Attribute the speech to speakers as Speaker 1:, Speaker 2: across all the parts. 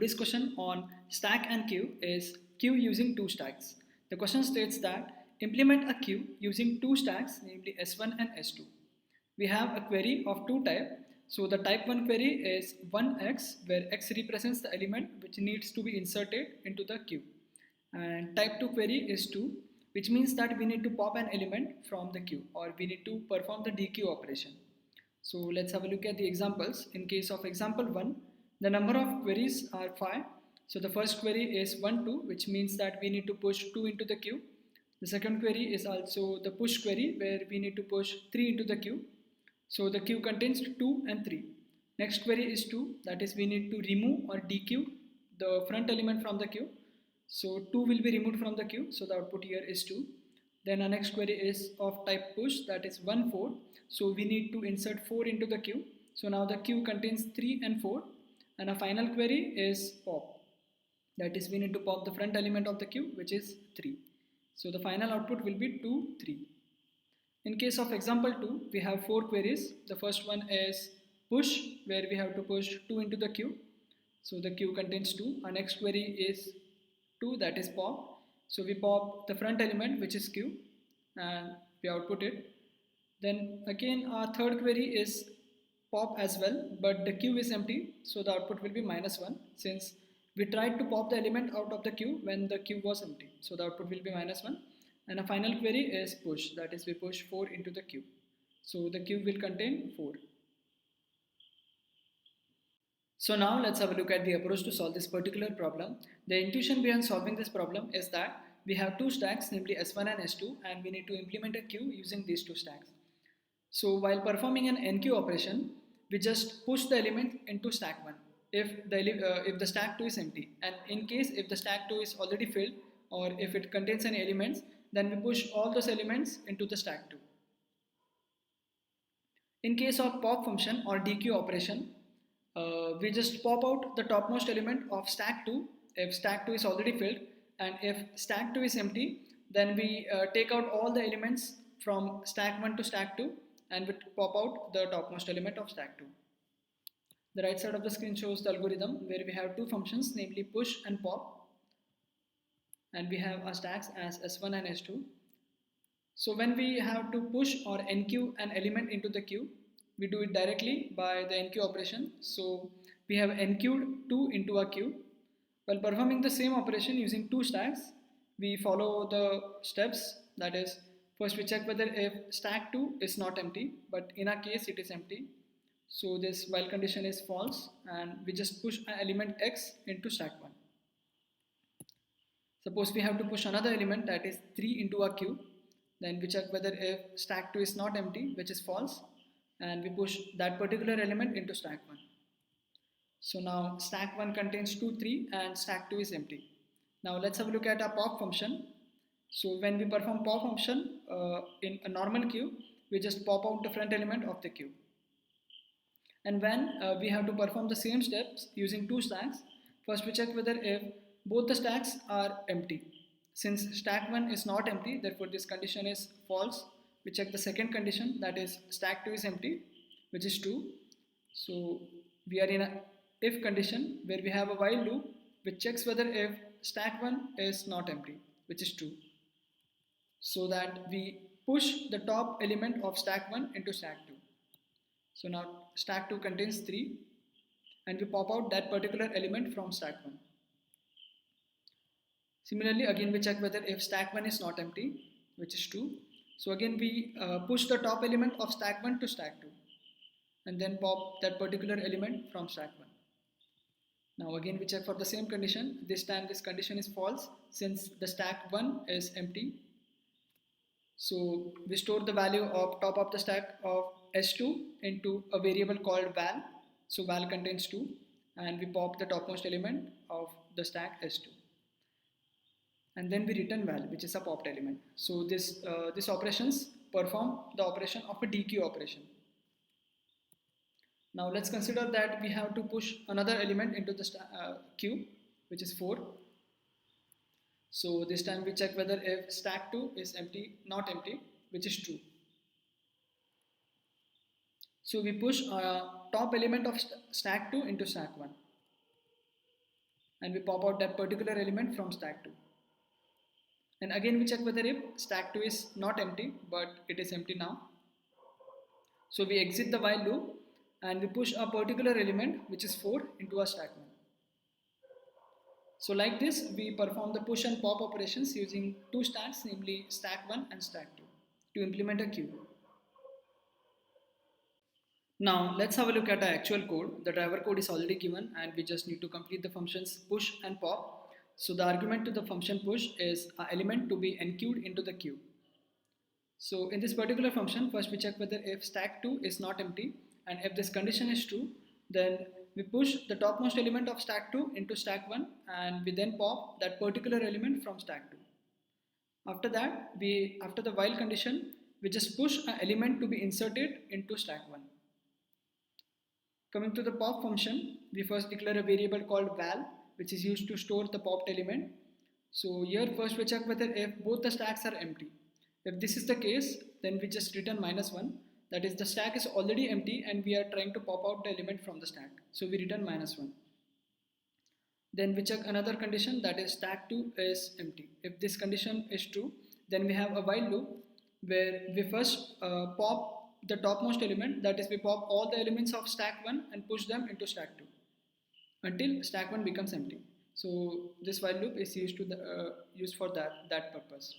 Speaker 1: today's question on stack and queue is queue using two stacks. The question states that implement a queue using two stacks, namely S1 and S2. We have a query of two types. So the type 1 query is 1x, where x represents the element which needs to be inserted into the queue. And type 2 query is 2, which means that we need to pop an element from the queue, or we need to perform the dequeue operation. So let's have a look at the examples. In case of example 1, the number of queries are 5. So the first query is 1, 2, which means that we need to push 2 into the queue. The second query is also the push query, where we need to push 3 into the queue. So the queue contains 2 and 3. Next query is 2, that is we need to remove or dequeue the front element from the queue. So 2 will be removed from the queue, so the output here is 2. Then our next query is of type push, that is 1, 4. So we need to insert 4 into the queue. So now the queue contains 3 and 4. And our final query is pop. That is we need to pop the front element of the queue, which is 3. So the final output will be 2, 3. In case of example 2, we have 4 queries. The first one is push, where we have to push 2 into the queue. So the queue contains 2. Our next query is 2, that is pop. So we pop the front element, which is queue, and we output it. Then again our third query is pop as well, but the queue is empty, so the output will be -1, since we tried to pop the element out of the queue when the queue was empty. So the output will be -1. And a final query is push, that is we push 4 into the queue. So the queue will contain 4. So now let's have a look at the approach to solve this particular problem. The intuition behind solving this problem is that we have two stacks, namely S1 and S2, and we need to implement a queue using these two stacks. So while performing an enqueue operation, we just push the element into stack 1 if the stack 2 is empty, and in case if the stack 2 is already filled, or if it contains any elements, then we push all those elements into the stack 2. In case of pop function or dequeue operation, we just pop out the topmost element of stack 2 if stack 2 is already filled, and if stack 2 is empty, then we take out all the elements from stack 1 to stack 2 and we pop out the topmost element of stack 2. The right side of the screen shows the algorithm where we have two functions, namely push and pop, and we have our stacks as S1 and S2. So when we have to push or enqueue an element into the queue, we do it directly by the enqueue operation. So we have enqueued 2 into a queue. While performing the same operation using two stacks, we follow the steps. That is, first we check whether if stack 2 is not empty, but in our case it is empty. So this while condition is false, and we just push an element x into stack 1. Suppose we have to push another element, that is 3 into a queue. Then we check whether if stack 2 is not empty, which is false, and we push that particular element into stack 1. So now stack 1 contains 2, 3 and stack 2 is empty. Now let's have a look at our pop function. So when we perform pop function in a normal queue, we just pop out the front element of the queue. And when we have to perform the same steps using two stacks, first we check whether if both the stacks are empty. Since stack 1 is not empty, therefore this condition is false. We check the second condition, that is stack 2 is empty, which is true. So we are in a if condition where we have a while loop which checks whether if stack 1 is not empty, which is true. So that we push the top element of stack 1 into stack 2. So now stack 2 contains 3 and we pop out that particular element from stack 1. Similarly, again we check whether if stack 1 is not empty, which is true. So again we push the top element of stack 1 to stack 2 and then pop that particular element from stack 1. Now again we check for the same condition. This time this condition is false since the stack 1 is empty. So we store the value of top of the stack of S2 into a variable called val. So val contains 2 and we pop the topmost element of the stack S2. And then we return val, which is a popped element. So this operations perform the operation of a dequeue operation. Now let's consider that we have to push another element into the queue, which is 4. So this time we check whether if stack 2 is empty, not empty, which is true. So we push top element of stack 2 into stack 1. and we pop out that particular element from stack 2. And again we check whether if stack 2 is not empty, but it is empty now. So we exit the while loop and we push a particular element, which is 4, into our stack 1. So like this, we perform the push and pop operations using two stacks, namely stack 1 and stack 2, to implement a queue. Now let's have a look at our actual code. The driver code is already given and we just need to complete the functions push and pop. So the argument to the function push is an element to be enqueued into the queue. So in this particular function, first we check whether if stack 2 is not empty, and if this condition is true, then we push the topmost element of stack 2 into stack 1 and we then pop that particular element from stack 2. After that, after the while condition, we just push an element to be inserted into stack 1. Coming to the pop function, we first declare a variable called val, which is used to store the popped element. So here first we check whether if both the stacks are empty. If this is the case, then we just return -1. That is, the stack is already empty and we are trying to pop out the element from the stack. So we return -1. Then we check another condition, that is stack 2 is empty. If this condition is true, then we have a while loop where we first pop the topmost element, that is we pop all the elements of stack 1 and push them into stack 2 until stack 1 becomes empty. So this while loop is used for that purpose.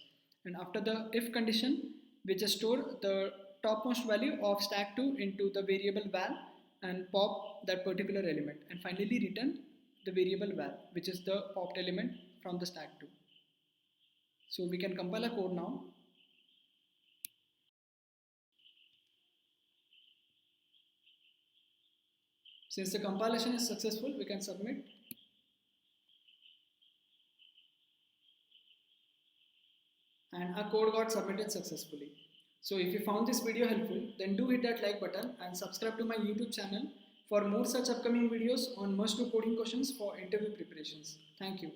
Speaker 1: And after the if condition, we just store the topmost value of stack 2 into the variable val and pop that particular element, and finally return the variable val, which is the popped element from the stack 2. So we can compile a code now. Since the compilation is successful, we can submit. And our code got submitted successfully. So if you found this video helpful, then do hit that like button and subscribe to my YouTube channel for more such upcoming videos on must-do coding questions for interview preparations. Thank you.